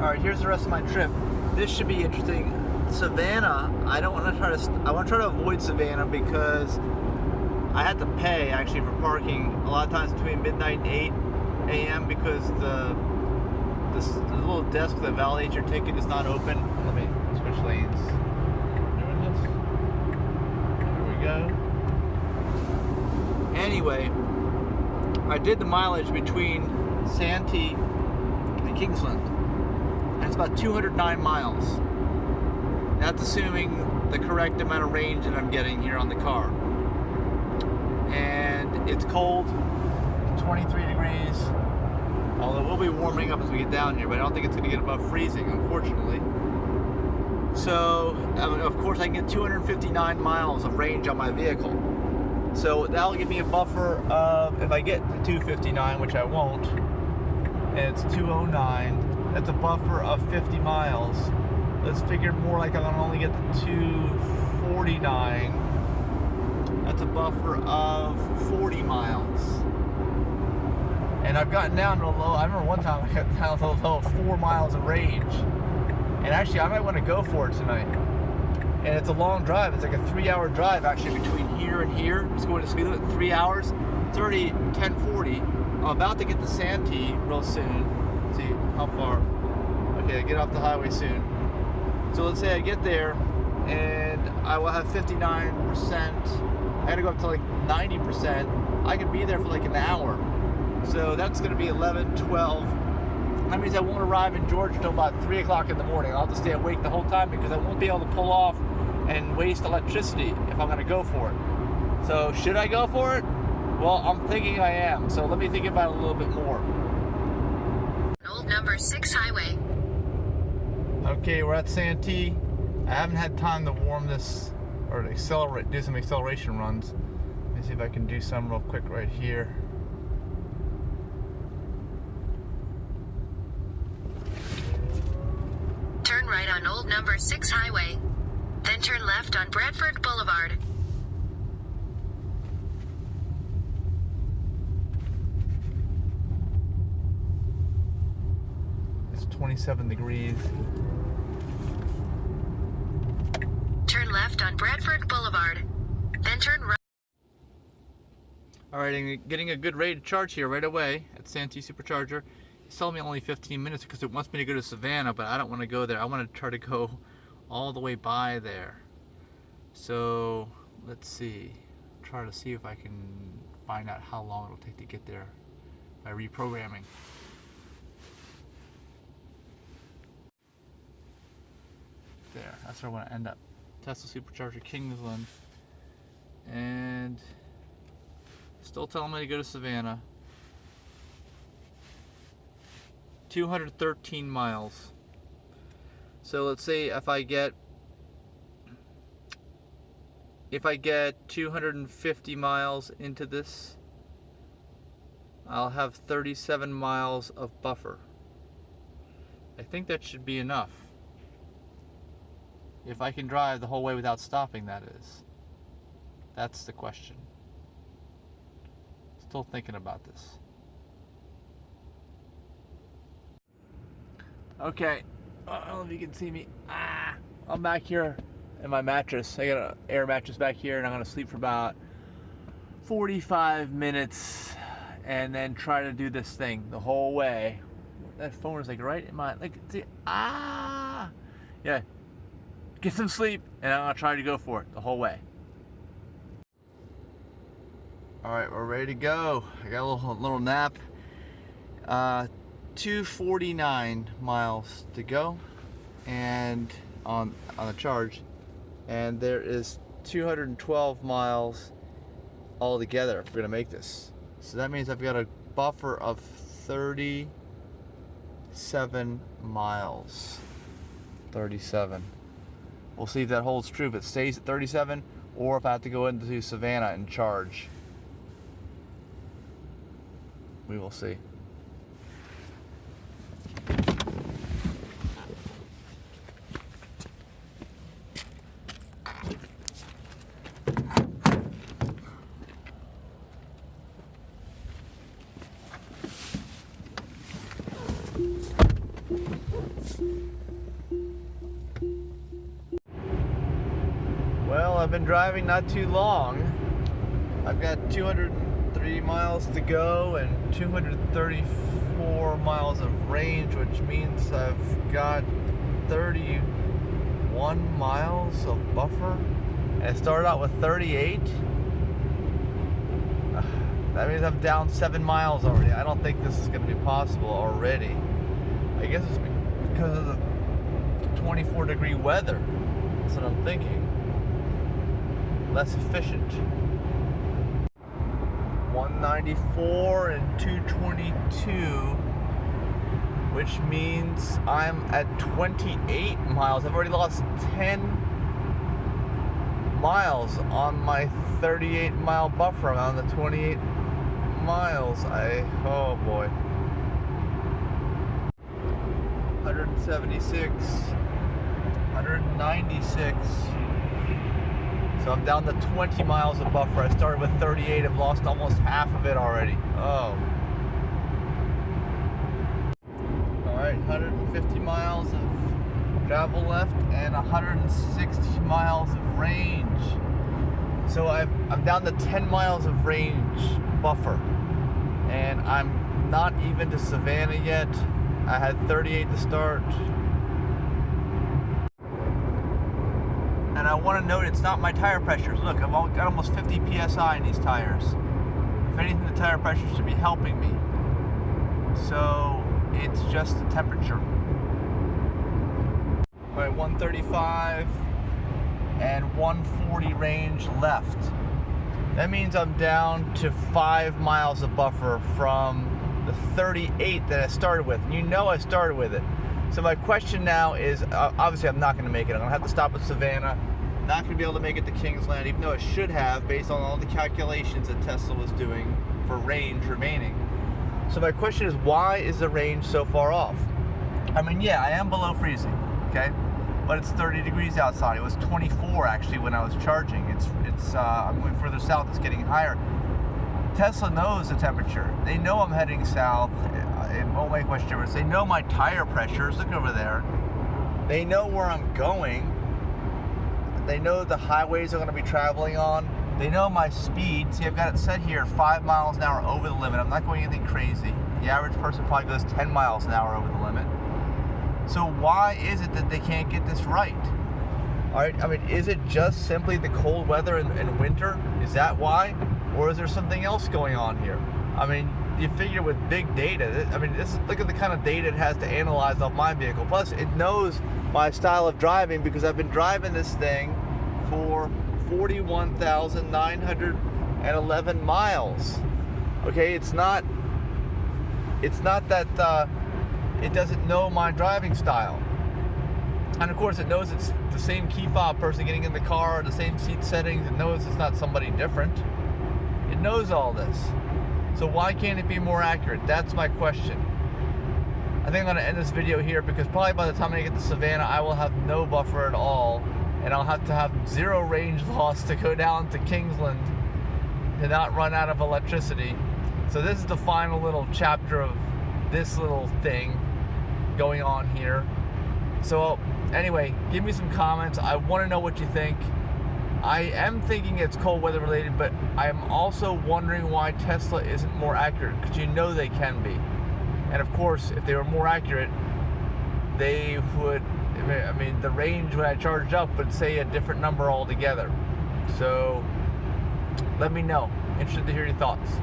Alright, here's the rest of my trip. This should be interesting. Savannah, I want to try to avoid Savannah because I had to pay actually for parking a lot of times between midnight and 8 a.m. because the little desk that validates your ticket is not open. Let me switch lanes. Doing this. There we go. Anyway, I did the mileage between Santee and Kingsland, and it's about 209 miles. That's assuming the correct amount of range that I'm getting here on the car. And it's cold, 23 degrees, although we'll be warming up as we get down here, but I don't think it's going to get above freezing, unfortunately. So, of course, I can get 259 miles of range on my vehicle. So that'll give me a buffer of, if I get to 259, which I won't, and it's 209, that's a buffer of 50 miles. Let's figure more like I'm gonna only get to 249. That's a buffer of 40 miles. And I've gotten down to a low, I remember one time I got down to a low of 4 miles of range. And actually I might want to go for it tonight. And it's a long drive. It's like a 3-hour drive actually between here and here. Just going to speed limit 3 hours. It's already 10:40. I'm about to get to Santee real soon. Let's see how far. Okay, I get off the highway soon. So let's say I get there and I will have 59%. I gotta go up to like 90%. I could be there for like an hour. So that's gonna be 11, 12. That means I won't arrive in Georgia until about 3 o'clock in the morning. I'll have to stay awake the whole time because I won't be able to pull off and waste electricity if I'm gonna go for it. So should I go for it? Well, I'm thinking I am. So let me think about it a little bit more. Old number 6 highway. Okay, we're at Santee. I haven't had time to warm this or to accelerate, do some acceleration runs. Let me see if I can do some real quick right here. Turn right on Old number 6 highway. Then turn left on Bradford Boulevard. It's 27 degrees. Turn left on Bradford Boulevard. Then turn right. Alright, and getting a good rate of charge here right away at Santee Supercharger. It's telling me only 15 minutes because it wants me to go to Savannah, but I don't want to go there. I want to try to go all the way by there. So let's see. Try to see if I can find out how long it'll take to get there by reprogramming. There, that's where I want to end up. Tesla Supercharger Kingsland. And still telling me to go to Savannah. 213 miles. So let's say if I get 250 miles into this, I'll have 37 miles of buffer. I think that should be enough. If I can drive the whole way without stopping, that is. That's the question. Still thinking about this. Okay, I don't know if you can see me. I'm back here in my mattress. I got an air mattress back here, and I'm gonna sleep for about 45 minutes and then try to do this thing the whole way. That phone is like right in my, like, see, yeah. Get some sleep, and I'm gonna try to go for it the whole way. All right, we're ready to go. I got a little nap. 249 miles to go, and on the charge, and there is 212 miles altogether if we're gonna make this. So that means I've got a buffer of 37 miles. 37. We'll see if that holds true, if it stays at 37, or if I have to go into Savannah and charge. We will see. Well, I've been driving not too long. I've got 203 miles to go and 234 miles of range, which means I've got 31 miles of buffer. And I started out with 38. That means I'm down 7 miles already. I don't think this is going to be possible already. I guess it's because of the 24-degree weather. That's what I'm thinking. Less efficient. 194 and 222, which means I'm at 28 miles. I've already lost 10 miles on my 38-mile buffer. I'm on the 28 miles. Oh boy. 176, 196. So I'm down to 20 miles of buffer. I started with 38. I've lost almost half of it already. Oh. All right, 150 miles of travel left and 160 miles of range. So I'm down to 10 miles of range buffer. And I'm not even to Savannah yet. I had 38 to start. And I want to note it's not my tire pressures. Look, I've got almost 50 PSI in these tires. If anything, the tire pressure should be helping me. So it's just the temperature. All right, 135 and 140 range left. That means I'm down to 5 miles of buffer from the 38 that I started with. And you know I started with it. So my question now is, obviously I'm not going to make it. I'm going to have to stop at Savannah. Not going to be able to make it to Kingsland, even though I should have, based on all the calculations that Tesla was doing for range remaining. So my question is, why is the range so far off? I mean, yeah, I am below freezing, okay? But it's 30 degrees outside. It was 24 actually when I was charging. I'm going further south, it's getting higher. Tesla knows the temperature. They know I'm heading south. It won't make much difference. They know my tire pressures. Look over there. They know where I'm going. They know the highways I'm going to be traveling on. They know my speed. See, I've got it set here 5 miles an hour over the limit. I'm not going anything crazy. The average person probably goes 10 miles an hour over the limit. So why is it that they can't get this right? All right, I mean, is it just simply the cold weather and winter? Is that why? Or is there something else going on here? I mean, you figure with big data, I mean, look at the kind of data it has to analyze off my vehicle. Plus, it knows my style of driving because I've been driving this thing for 41,911 miles. Okay, it's not that it doesn't know my driving style. And of course, it knows it's the same key fob person getting in the car, the same seat settings. It knows it's not somebody different. It knows all this. So why can't it be more accurate? That's my question. I think I'm going to end this video here because probably by the time I get to Savannah, I will have no buffer at all. And I'll have to have 0 range loss to go down to Kingsland to not run out of electricity. So this is the final little chapter of this little thing going on here. So anyway, give me some comments. I want to know what you think. I am thinking it's cold weather related, but I am also wondering why Tesla isn't more accurate, because you know they can be. And of course, if they were more accurate, they would, I mean, the range when I charged up would say a different number altogether. So let me know. Interested to hear your thoughts.